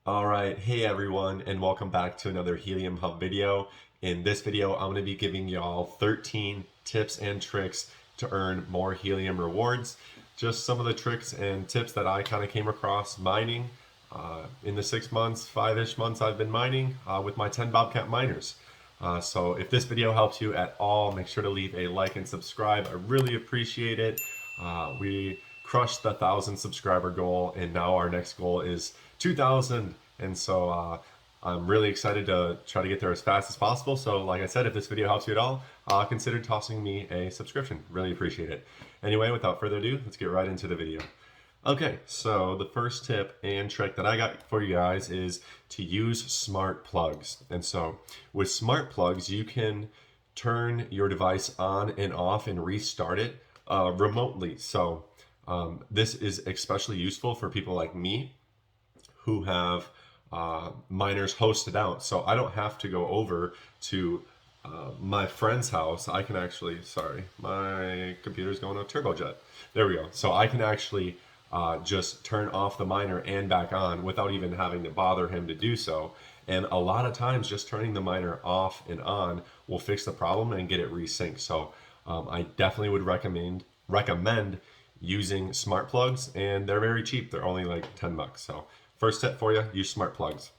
All right, hey everyone, and welcome back to another HeliumHub video. In this video, I'm going to be giving y'all 13 tips and tricks to earn more Helium rewards. Just some of the tricks and tips that I kind of came across mining in the 6 months, 5-ish months I've been mining with my 10 Bobcat miners. So if this video helps you at all, make sure to leave a like and subscribe. I really appreciate it. We crushed the 1,000 subscriber goal, and now our next goal is 2,000. And so I'm really excited to try to get there as fast as possible. So like I said, if this video helps you at all, consider tossing me a subscription. Really appreciate it. Anyway, without further ado, let's get right into the video. Okay, so the first tip and trick that I got for you guys is to use smart plugs. And so with smart plugs, you can turn your device on and off and restart it remotely. So this is especially useful for people like me who have miners hosted out. So I don't have to go over to my friend's house. I can actually, sorry, my computer's going to turbojet. There we go. So I can actually just turn off the miner and back on without even having to bother him to do so. And a lot of times just turning the miner off and on will fix the problem and get it resynced. So I definitely would recommend using smart plugs, and they're very cheap. They're only like 10 bucks. So first tip for you, use smart plugs.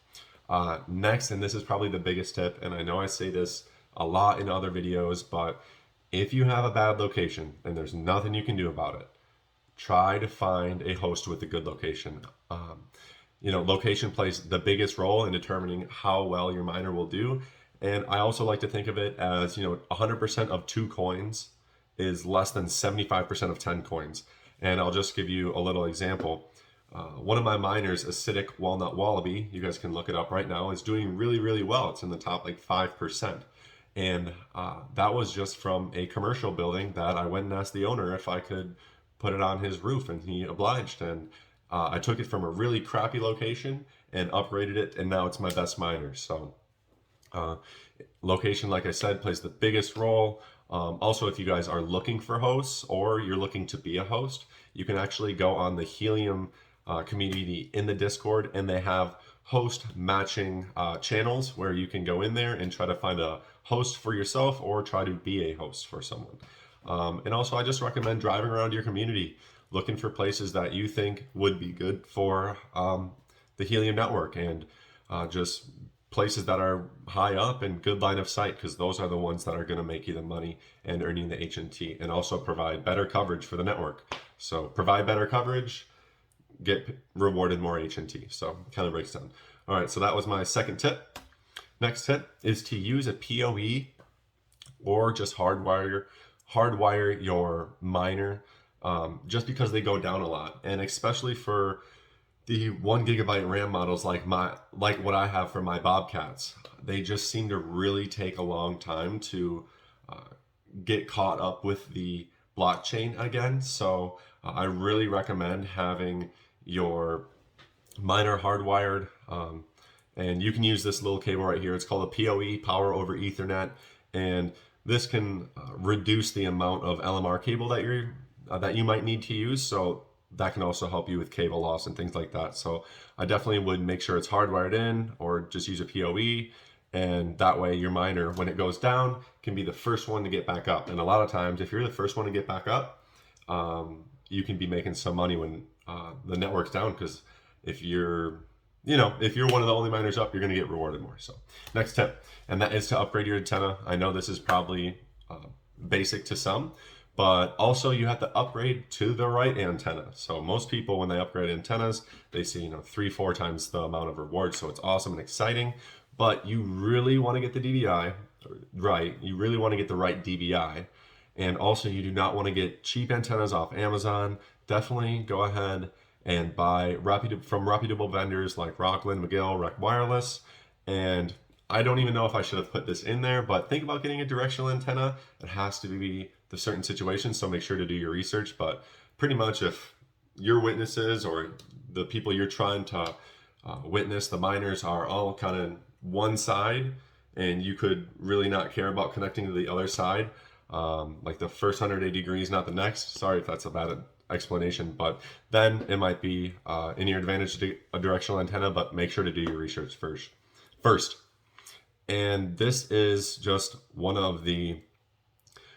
Next, and this is probably the biggest tip, and I know I say this a lot in other videos, but if you have a bad location and there's nothing you can do about it, try to find a host with a good location. Location plays the biggest role in determining how well your miner will do. And I also like to think of it as, 100% of 2 coins is less than 75% of 10 coins. And I'll just give you a little example. One of my miners, Acidic Walnut Wallaby, you guys can look it up right now, is doing really, really well. It's in the top like 5%. And that was just from a commercial building that I went and asked the owner if I could put it on his roof, and he obliged. And I took it from a really crappy location and upgraded it, and now it's my best miner. So location, like I said, plays the biggest role. Also, if you guys are looking for hosts or you're looking to be a host, you can actually go on the Helium community in the Discord, and they have host matching channels where you can go in there and try to find a host for yourself or try to be a host for someone. And also, I just recommend driving around your community, looking for places that you think would be good for the Helium network, and just places that are high up and good line of sight, because those are the ones that are going to make you the money and earning the HNT, and also provide better coverage for the network. So provide better coverage, get rewarded more HNT. So kind of breaks down. All right, so that was my second tip. Next tip is to use a PoE or just hardwire your miner, just because they go down a lot, and especially for the 1 gigabyte RAM models like what I have for my bobcats. They just seem to really take a long time to get caught up with the blockchain again. So I really recommend having your miner hardwired, and you can use this little cable right here. It's called a PoE, power over Ethernet, and this can reduce the amount of LMR cable that you might need to use. So that can also help you with cable loss and things like that. So I definitely would make sure it's hardwired in, or just use a PoE, and that way your miner, when it goes down, can be the first one to get back up. And a lot of times, if you're the first one to get back up, you can be making some money when the network's down, because if you're one of the only miners up, you're going to get rewarded more. So next tip, and that is to upgrade your antenna. I know this is probably basic to some, but also you have to upgrade to the right antenna. So most people, when they upgrade antennas, they see 3-4 times the amount of reward. So it's awesome and exciting, but you really want to get the DVI right. You really want to get the right DVI. And also, you do not want to get cheap antennas off Amazon. Definitely go ahead and buy from reputable vendors like Rockland, McGill, Rec Wireless. And I don't even know if I should have put this in there, but think about getting a directional antenna. It has to be the certain situation, so make sure to do your research. But pretty much, if your witnesses or the people you're trying to witness, the miners, are all kind of one side, and you could really not care about connecting to the other side, like the first 180 degrees, not the next. Sorry if that's a bad explanation, but then it might be in your advantage to do a directional antenna, but make sure to do your research first. And this is just one of the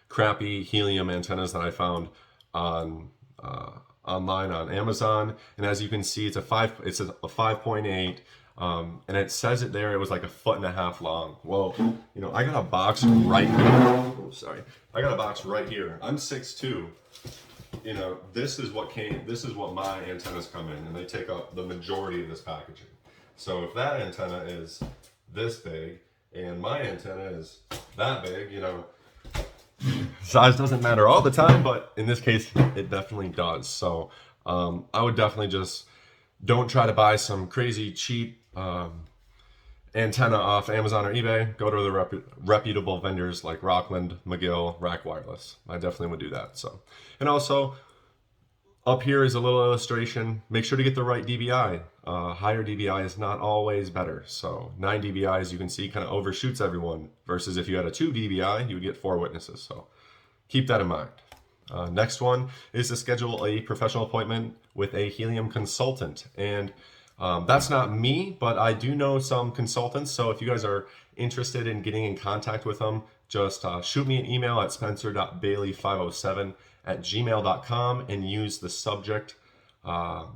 crappy helium antennas that I found on online on Amazon. And as you can see, it's a 5.8. And it says it there, it was like 1.5 feet long. Well, you know, I got a box right here. Oh, sorry. I got a box right here. I'm 6'2". You know, this is what my antennas come in, and they take up the majority of this packaging. So if that antenna is this big and my antenna is that big, you know, size doesn't matter all the time, but in this case, it definitely does. So I would definitely just don't try to buy some crazy cheap antenna off Amazon or eBay. Go to the reputable vendors like Rockland, McGill, Rack Wireless. I definitely would do that. So, and also up here is a little illustration. Make sure to get the right DBI. Higher DBI is not always better. So 9 dBi, as you can see, kind of overshoots everyone. Versus if you had a 2 dBi, you would get 4 witnesses. So keep that in mind. Next one is to schedule a professional appointment with a Helium consultant. And that's not me, but I do know some consultants. So if you guys are interested in getting in contact with them, just shoot me an email at spencer.bailey507@gmail.com and use the subject,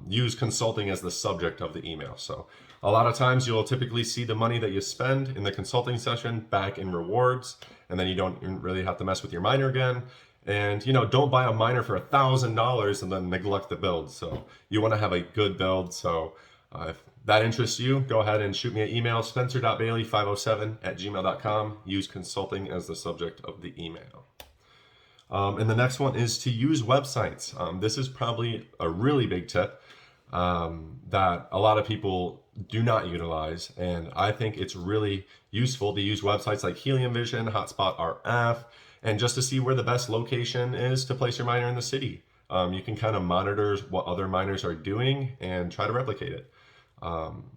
use consulting as the subject of the email. So a lot of times you'll typically see the money that you spend in the consulting session back in rewards, and then you don't really have to mess with your miner again. And, you know, don't buy a miner for $1,000 and then neglect the build. So you want to have a good build. So if that interests you, go ahead and shoot me an email, spencer.bailey507@gmail.com. Use consulting as the subject of the email. And the next one is to use websites. This is probably a really big tip that a lot of people do not utilize. And I think it's really useful to use websites like Helium Vision, Hotspot RF, and just to see where the best location is to place your miner in the city. You can kind of monitor what other miners are doing and try to replicate it.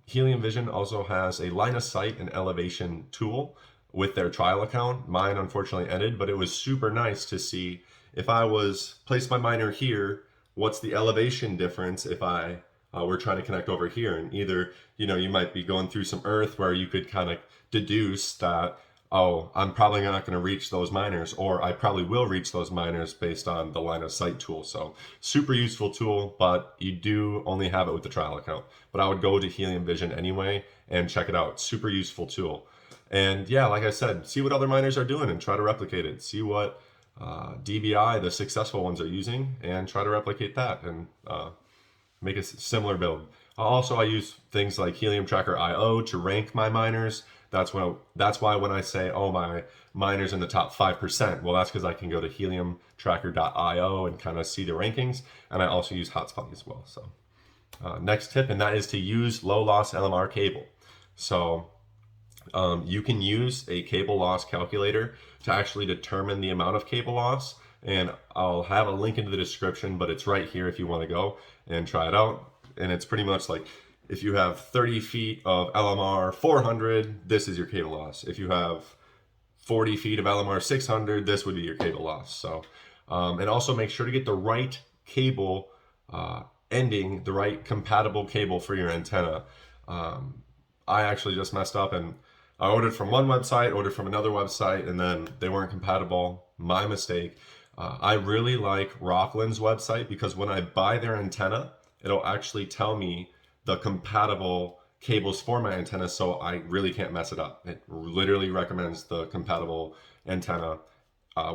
Helium Vision also has a line of sight and elevation tool with their trial account. Mine unfortunately ended, but it was super nice to see if I was placed my miner here, what's the elevation difference if I were trying to connect over here. And either, you know, you might be going through some earth where you could kind of deduce that, oh, I'm probably not going to reach those miners, or I probably will reach those miners based on the line of sight tool. So super useful tool, but you do only have it with the trial account. But I would go to Helium Vision anyway and check it out. Super useful tool. And yeah, like I said, see what other miners are doing and try to replicate it. See what DBI, the successful ones, are using and try to replicate that and make a similar build. Also, I use things like Helium Tracker IO to rank my miners. That's why when I say, oh, my miner's in the top 5%, well, that's because I can go to heliumtracker.io and kind of see the rankings. And I also use Hotspot as well. So next tip, and that is to use low loss LMR cable. So you can use a cable loss calculator to actually determine the amount of cable loss. And I'll have a link in the description, but it's right here if you want to go and try it out. And it's pretty much like, if you have 30 feet of LMR 400, this is your cable loss. If you have 40 feet of LMR 600, this would be your cable loss. So, and also make sure to get the right cable ending, the right compatible cable for your antenna. I actually just messed up and I ordered from one website, ordered from another website, and then they weren't compatible. My mistake. I really like Rockland's website because when I buy their antenna, it'll actually tell me the compatible cables for my antenna, so I really can't mess it up. It literally recommends the compatible antenna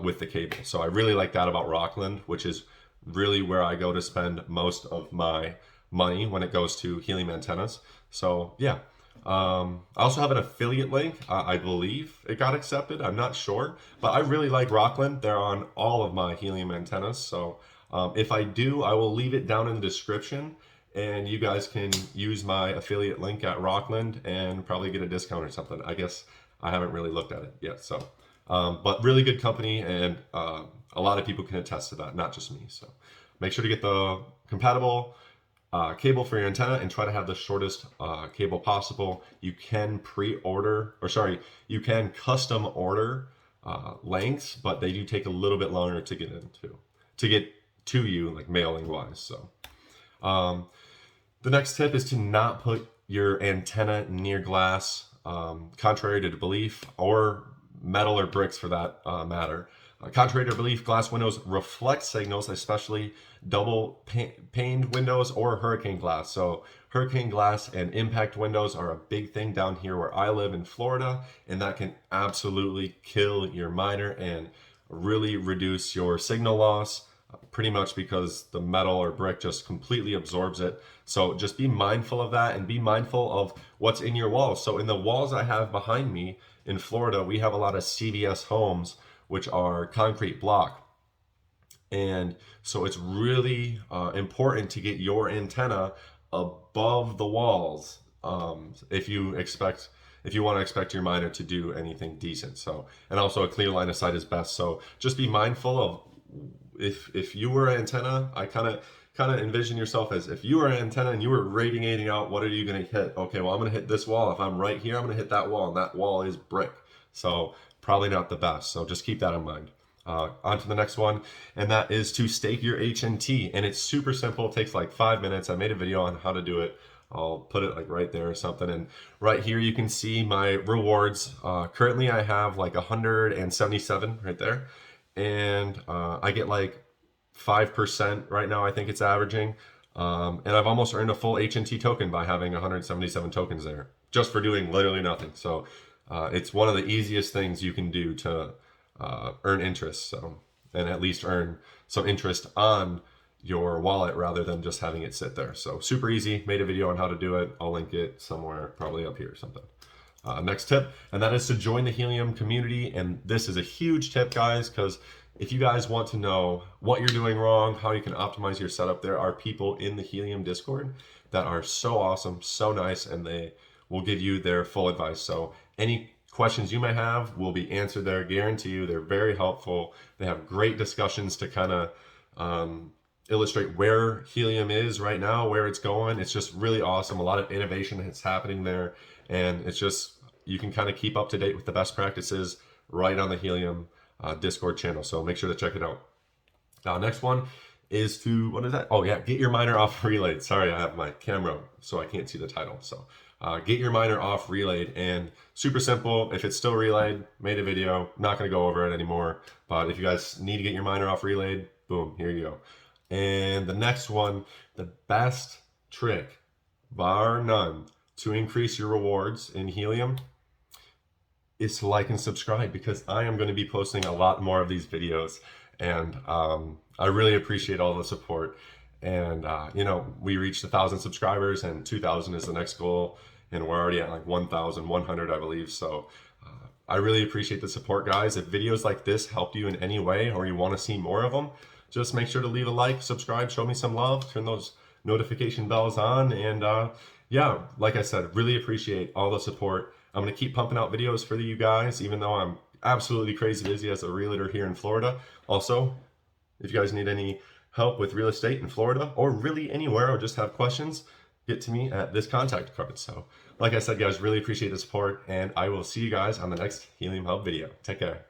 with the cable. So I really like that about Rockland, which is really where I go to spend most of my money when it goes to Helium antennas. So yeah. I also have an affiliate link. I believe it got accepted. I'm not sure, but I really like Rockland. They're on all of my Helium antennas. So if I do, I will leave it down in the description. And you guys can use my affiliate link at Rockland and probably get a discount or something. I guess I haven't really looked at it yet. So, but really good company, and a lot of people can attest to that, not just me. So make sure to get the compatible cable for your antenna and try to have the shortest cable possible. You can you can custom order lengths, but they do take a little bit longer to get to you, like mailing wise. So the next tip is to not put your antenna near glass, contrary to belief, or metal or bricks for that matter. Contrary to belief, glass windows reflect signals, especially double paned windows or hurricane glass. So hurricane glass and impact windows are a big thing down here where I live in Florida, and that can absolutely kill your miner and really reduce your signal loss, pretty much because the metal or brick just completely absorbs it. So just be mindful of that and be mindful of what's in your walls. So in the walls I have behind me in Florida, we have a lot of CVS homes, which are concrete block. And so it's really important to get your antenna above the walls if you want to expect your miner to do anything decent. So, and also a clear line of sight is best. So just be mindful of if you were an antenna, I kind of envision yourself as if you were an antenna and you were radiating out, what are you going to hit? Okay, well, I'm going to hit this wall. If I'm right here, I'm going to hit that wall, and that wall is brick. So probably not the best. So just keep that in mind. On to the next one, and that is to stake your HNT. And it's super simple. It takes like 5 minutes. I made a video on how to do it. I'll put it like right there or something. And right here you can see my rewards. Currently I have like 177 right there. And I get like 5% right now, I think it's averaging. And I've almost earned a full HNT token by having 177 tokens there, just for doing literally nothing. So it's one of the easiest things you can do to earn interest. So, and at least earn some interest on your wallet rather than just having it sit there. So super easy. Made a video on how to do it. I'll link it somewhere, probably up here or something. Next tip, and that is to join the Helium community. And this is a huge tip, guys, because if you guys want to know what you're doing wrong, how you can optimize your setup, there are people in the Helium Discord that are so awesome, so nice, and they will give you their full advice. So any questions you may have will be answered there, guarantee you. They're very helpful. They have great discussions to kind of illustrate where Helium is right now, where it's going. It's just really awesome. A lot of innovation that's happening there, and it's just, you can kind of keep up to date with the best practices right on the Helium Discord channel. So make sure to check it out. Next one is to, what is that? Oh yeah, get your miner off relayed. Sorry, I have my camera so I can't see the title. So get your miner off relayed, and super simple. If it's still relayed, made a video, not gonna go over it anymore. But if you guys need to get your miner off relayed, boom, here you go. And the next one, the best trick, bar none, to increase your rewards in Helium is to like and subscribe, because I am going to be posting a lot more of these videos, and I really appreciate all the support. And you know, we reached 1,000 subscribers, and 2,000 is the next goal, and we're already at like 1,100, I believe. So I really appreciate the support, guys. If videos like this helped you in any way, or you want to see more of them, just make sure to leave a like, subscribe, show me some love, turn those notification bells on, and yeah, like I said, really appreciate all the support. I'm going to keep pumping out videos for you guys, even though I'm absolutely crazy busy as a realtor here in Florida. Also, if you guys need any help with real estate in Florida, or really anywhere, or just have questions, get to me at this contact card. So like I said, guys, really appreciate the support, and I will see you guys on the next HeliumHub video. Take care.